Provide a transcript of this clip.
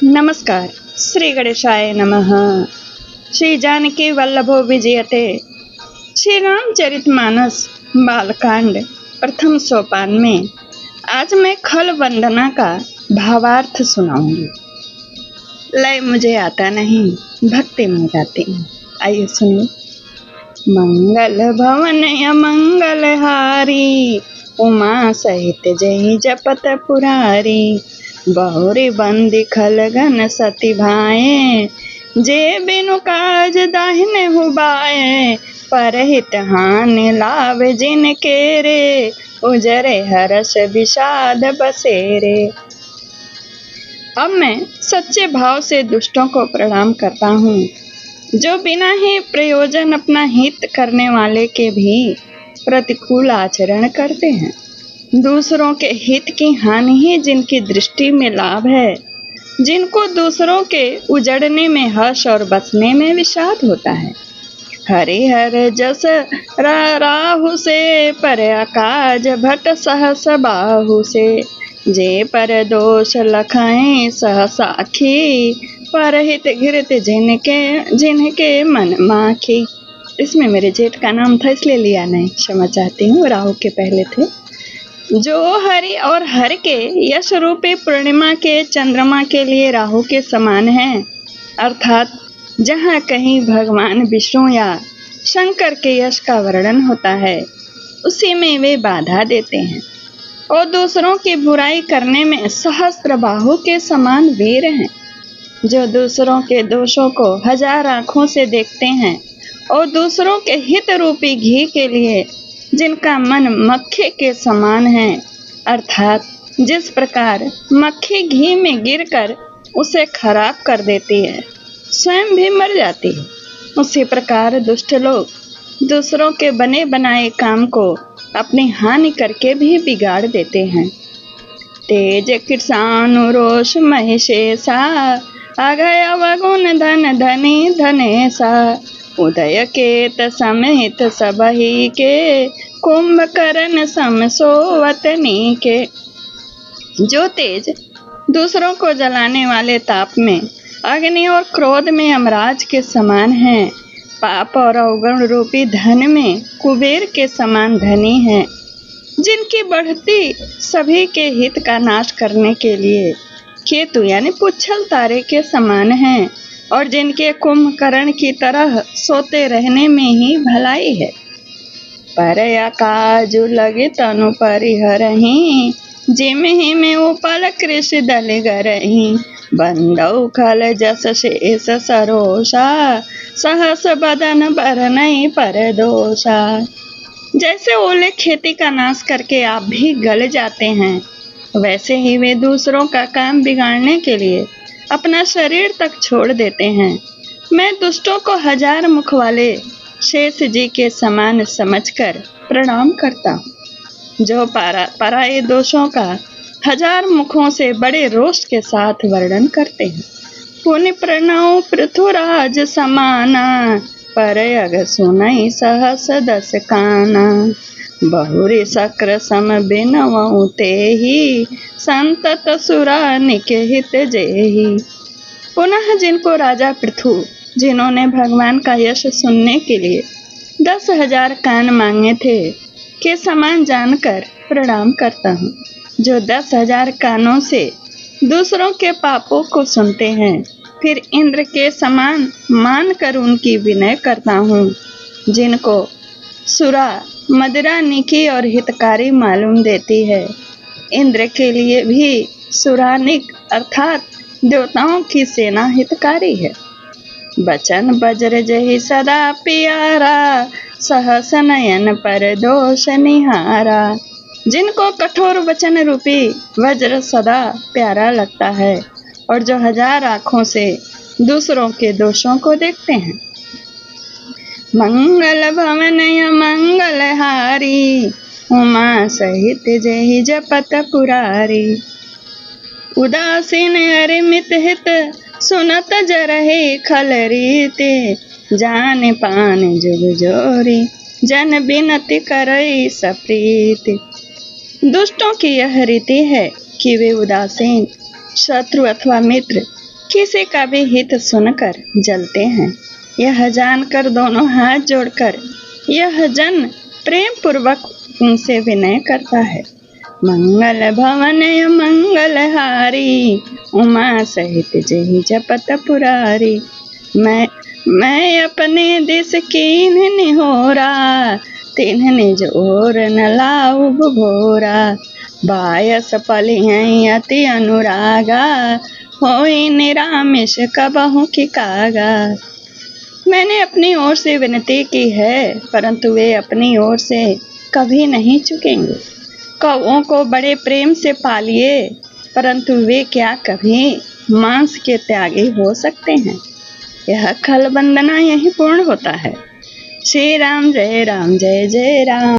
नमस्कार। श्री गणेशाय नमः। श्री जानकी वल्लभो विजयते। श्री रामचरितमानस बालकांड प्रथम सोपान में आज मैं खल वंदना का भावार्थ सुनाऊंगी। लय मुझे आता नहीं, भक्ति में गाती हूँ। आइए सुनिए। मंगल भवन अमंगल हारी, उमा सहित जय जपत पुरारी। बहुरी बंदी खलगन सती भाए, जे बिनु काज दाहिने हुबाए। परहित हानि लाभ जिनके रे, उजरे हर्ष विषाद बसेरे। अब मैं सच्चे भाव से दुष्टों को प्रणाम करता हूँ, जो बिना ही प्रयोजन अपना हित करने वाले के भी प्रतिकूल आचरण करते हैं। दूसरों के हित की हानि ही जिनकी दृष्टि में लाभ है, जिनको दूसरों के उजड़ने में हर्ष और बसने में विषाद होता है। हरिहर जस राहु से, पर अकाज भट सहस बाहु से। जे पर दोष लखाएं सह साखी, परहित घृत जिनके मन माखी। इसमें मेरे जेठ का नाम था, इसलिए लिया नहीं, क्षमा चाहती हूँ। राहु के पहले थे। जो हरि और हर के यश रूपी पूर्णिमा के चंद्रमा के लिए राहु के समान है, अर्थात जहाँ कहीं भगवान विष्णु या शंकर के यश का वर्णन होता है, उसी में वे बाधा देते हैं। और दूसरों की बुराई करने में सहस्त्र बाहु के समान वीर हैं, जो दूसरों के दोषों को हजार आँखों से देखते हैं और दूसरों के हित रूपी घी के लिए जिनका मन मक्खी के समान है, अर्थात जिस प्रकार मक्खी घी में गिरकर उसे खराब कर देती है, स्वयं भी मर जाती है, उसी प्रकार दुष्ट लोग दूसरों के बने बनाए काम को अपनी हानि करके भी बिगाड़ देते हैं। तेज किसानु रोष महिषेसा, अगय अवगुण धन धनी धनेसा। उदय केत समेत सबही के, कुंभकर्ण सम सोवतनी के। जो तेज दूसरों को जलाने वाले ताप में, अग्नि और क्रोध में अमराज के समान है, पाप और अवगुण रूपी धन में कुबेर के समान धनी है, जिनकी बढ़ती सभी के हित का नाश करने के लिए केतु यानी पुच्छल तारे के समान है, और जिनके कुंभकर्ण की तरह सोते रहने में ही भलाई है। पर काजु लगे तनु परिहरही, जिम ही में उपल कृषि दल गरही। बंदौ खल जस शेष सरोषा, सहस बदन बरनई पर दोषा। जैसे ओले खेती का नाश करके आप भी गल जाते हैं, वैसे ही वे दूसरों का काम बिगाड़ने के लिए अपना शरीर तक छोड़ देते हैं। मैं दुष्टों को हजार मुख वाले शेष जी के समान समझकर प्रणाम करता हूँ, जो पराये दोषों का हजार मुखों से बड़े रोष के साथ वर्णन करते हैं। पुनि प्रणव पृथुराज समाना, पर अग सुनई सहस दस काना। बहुरी शक्र सम बिनवउ तेहि, संतत सुरा निकेहित जेहि। पुनः जिनको राजा पृथु, जिन्होंने भगवान का यश सुनने के लिए 10,000 कान मांगे थे, के समान जानकर प्रणाम करता हूँ, जो 10,000 कानों से दूसरों के पापों को सुनते हैं, फिर इंद्र के समान मानकर उनकी विनय करता हूँ। जिनको सुरा मदिरा निकी और हितकारी मालूम देती है, इंद्र के लिए भी सुरानिक अर्थात देवताओं की सेना हितकारी है। बचन वज्र जहि सदा प्यारा, सहस नयन पर दोष निहारा। जिनको कठोर वचन रूपी वज्र सदा प्यारा लगता है, और जो हजार आँखों से दूसरों के दोषों को देखते हैं। मंगल भवन मंगल हारी, उमा सहित जहि जपत पुरारी। उदासीन अरिमित हित, सुनत जरहि खल रीते। जान पान जुग जोरी, जन बिनती करई सप्रीति। दुष्टों की यह रीति है कि वे उदासीन, शत्रु अथवा मित्र किसी का भी हित सुनकर जलते हैं। यह जानकर दोनों हाथ जोड़कर यह जन प्रेम पूर्वक उनसे विनय करता है। मंगल भवन मंगल हारी, उमा सहित जही जपत पुरारी। मैं अपने दिस कीन निहोरा, तिन्ह निज ओर न लाऊ भोरा। बायस पली हैं अति अनुरागा, होई निरामिष कबहु की कागा। मैंने अपनी ओर से विनती की है, परंतु वे अपनी ओर से कभी नहीं चुकेंगे। कौओं को बड़े प्रेम से पालिए, परंतु वे क्या कभी मांस के त्यागी हो सकते हैं। यह खल वंदना यही पूर्ण होता है। श्री राम जय जय राम।